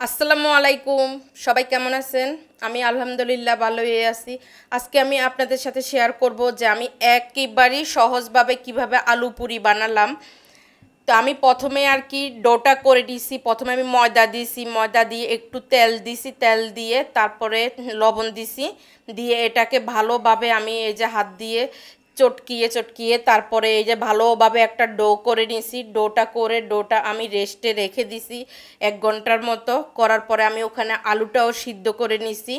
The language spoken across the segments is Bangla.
আসসালামু আলাইকুম। সবাই কেমন আছেন? আমি আলহামদুলিল্লাহ ভালোই আছি। আজকে আমি আপনাদের সাথে শেয়ার করব যে আমি একেবারেই সহজভাবে কিভাবে আলু পুরি বানালাম। তো আমি প্রথমে আর কি ডোটা করে দিয়েছি। প্রথমে আমি ময়দা দিয়েছি, ময়দা দিয়ে একটু তেল দিয়েছি, তেল দিয়ে তারপরে লবণ দিয়েছি, দিয়ে এটাকে ভালোভাবে আমি এই যে হাত দিয়ে চটকিয়ে চটকিয়ে তারপরে এই যে ভালোভাবে একটা ডো করে নিয়েছি। ডোটা আমি রেস্টে রেখে দিছি 1 ঘন্টার মতো। করার পরে আমি ওখানে আলুটাও সিদ্ধ করে নিছি।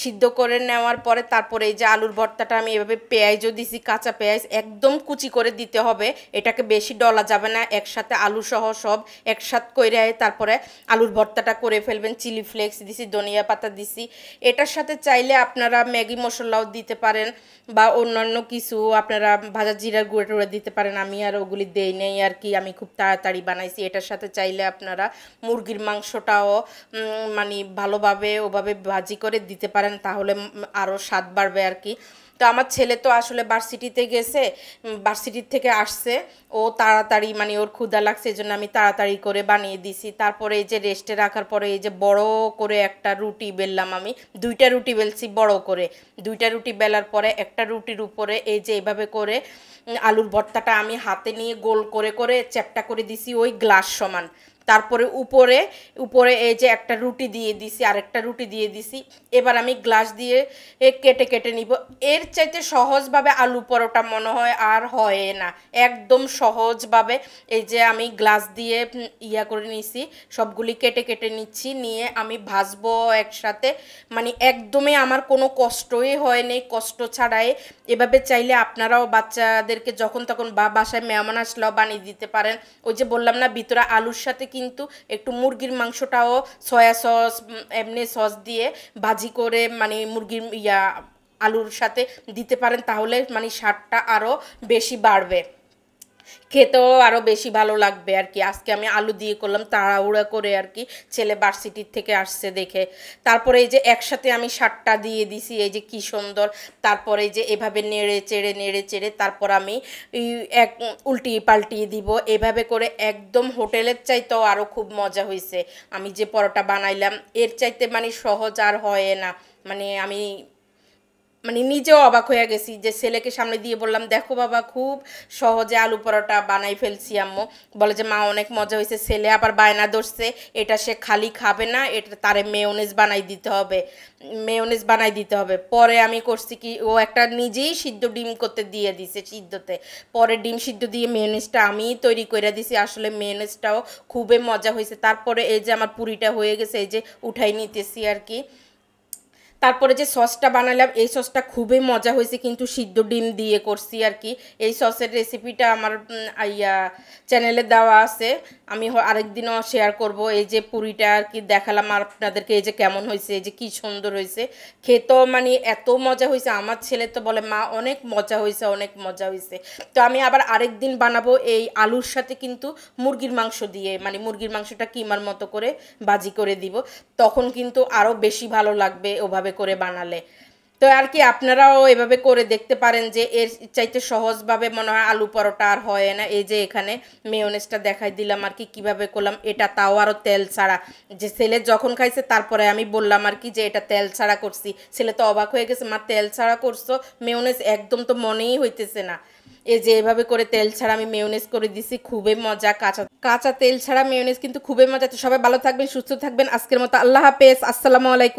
সিদ্ধ করে নেওয়ার পরে তারপরে এই যে আলুর ভর্তাটা আমি এভাবে পেঁয়াজও দিছি, কাঁচা পেঁয়াজ একদম কুচি করে দিতে হবে। এটাকে বেশি ডলা যাবে না, একসাথে আলু সহ সব একসাথ করে তারপরে আলুর ভর্তাটা করে ফেলবেন। চিলি ফ্লেক্স দিছি, ধনিয়া পাতা দিছি। এটার সাথে চাইলে আপনারা ম্যাগি মশলাও দিতে পারেন বা অন্যান্য কিছু আপনারা ভাজা জিরার গুঁড়ো টুড়ো দিতে পারেন। আমি আর ওগুলি দেই নেই আর কি, আমি খুব তাড়াতাড়ি বানাইছি। এটার সাথে চাইলে আপনারা মুরগির মাংসটাও মানে ভালোভাবে ওভাবে ভাজি করে দিতে পারেন, তাহলে আরও স্বাদ বাড়বে আর কি। তো আমার ছেলে তো আসলে ভার্সিটিতে গেছে, ভার্সিটির থেকে আসছে, ও তাড়াতাড়ি মানে ওর ক্ষুধা লাগছে, এই জন্য আমি তাড়াতাড়ি করে বানিয়ে দিছি। তারপরে এই যে রেস্টে রাখার পরে এই যে বড় করে একটা রুটি বেললাম, আমি 2টা রুটি বেলছি বড় করে। 2টা রুটি বেলার পরে একটা রুটির উপরে এই যে এইভাবে করে আলুর ভর্তাটা আমি হাতে নিয়ে গোল করে করে চ্যাপটা করে দিছি ওই গ্লাস সমান। তারপরে উপরে উপরে এই যে একটা রুটি দিয়ে দিছি, আরেকটা রুটি দিয়ে দিছি। এবার আমি গ্লাস দিয়ে কেটে কেটে নিব। এর চাইতে সহজভাবে আলু পরোটা মনে হয় আর হয় না, একদম সহজভাবে। এই যে আমি গ্লাস দিয়ে ইয়া করে নিছি, সবগুলি কেটে কেটে নিচ্ছি, নিয়ে আমি ভাজবো একসাথে। মানে একদমই আমার কোনো কষ্টই হয়নি, কষ্ট ছাড়াই। এভাবে চাইলে আপনারাও বাচ্চাদেরকে যখন তখন বা বাসায় মেহমান আসলেও বানিয়ে দিতে পারেন। ওই যে বললাম না, ভিতরে আলুর সাথে কিন্তু একটু মুরগির মাংসটাও সয়া সস এমনি সস দিয়ে ভাজি করে মানে মুরগির আলুর সাথে দিতে পারেন, তাহলে মানে স্বাদটা আরও বেশি বাড়বে, খেতেও আরও বেশি ভালো লাগবে আর কি। আজকে আমি আলু দিয়ে করলাম তাড়াহুড়া করে আর কি, ছেলে ভার্সিটির থেকে আসছে দেখে। তারপরে এই যে একসাথে আমি 7টা দিয়ে দিছি, এই যে কি সুন্দর। তারপরে এই যে এভাবে নেড়ে চেড়ে তারপর আমি এক উল্টিয়ে পাল্টিয়ে দিব। এভাবে করে একদম হোটেলের চাইতেও আরও খুব মজা হয়েছে। আমি যে পরোটা বানাইলাম এর চাইতে মানে সহজ আর হয় না। মানে আমি মানে নিজেও অবাক হয়ে গেছি, যে ছেলেকে সামনে দিয়ে বললাম, দেখো বাবা খুব সহজে আলু পরোটা বানাই ফেলছি আম্মু। বলে যে মা অনেক মজা হয়েছে। ছেলে আবার বায়না ধরছে এটা সে খালি খাবে না, এটা তারে মেয়োনেজ বানাই দিতে হবে, মেয়োনেজ বানাই দিতে হবে। পরে আমি করছি কি, ও একটা নিজেই সিদ্ধ ডিম করতে দিয়ে দিছে সিদ্ধতে, পরে ডিম সিদ্ধ দিয়ে মেয়োনেজটা আমিই তৈরি করে দিছি। আসলে মেয়োনেজটাও খুবই মজা হয়েছে। তারপরে এই যে আমার পুরিটা হয়ে গেছে, এই যে উঠাই নিতেছি আর কি। তারপরে যে সসটা বানালাম এই সসটা খুবই মজা হয়েছে, কিন্তু সিদ্ধ ডিম দিয়ে করছি আর কি। এই সসের রেসিপিটা আমার চ্যানেলে দেওয়া আছে, আমি আরেকদিনও শেয়ার করব। এই যে পুরিটা আর কি দেখালাম আর আপনাদেরকে, এই যে কেমন হয়েছে, এই যে কি সুন্দর হয়েছে, খেতেও মানে এত মজা হয়েছে। আমার ছেলে তো বলে মা অনেক মজা হয়েছে, অনেক মজা হয়েছে। তো আমি আবার আরেকদিন বানাবো এই আলুর সাথে কিন্তু মুরগির মাংস দিয়ে, মানে মুরগির মাংসটা কিমার মতো করে ভাজি করে দিব, তখন কিন্তু আরও বেশি ভালো লাগবে ওভাবে করে বানালে। তো আর কি আপনারাও এভাবে করে দেখতে পারেন, যে এর চাইতে সহজভাবে মনে হয় আলু পরোটা আর হয় না। এই যে এখানে মেয়োনেজটা দেখাই দিলাম আর কি কীভাবে করলাম, এটা তাও আরও তেল ছাড়া। যে ছেলে যখন খাইছে তারপরে আমি বললাম আর কি যে এটা তেল ছাড়া করছি। ছেলে তো অবাক হয়ে গেছে, মা তেল ছাড়া করছো মেয়োনেজ, একদম তো মনেই হইতেছে না। এই যে এভাবে করে তেল ছাড়া আমি মেয়োনেজ করে দিছি, খুবই মজা। কাঁচা কাঁচা তেল ছাড়া মেয়োনেজ কিন্তু খুবই মজা। তো সবাই ভালো থাকবেন, সুস্থ থাকবেন। আজকের মতো আল্লাহ হাফেজ, আসসালামু আলাইকুম।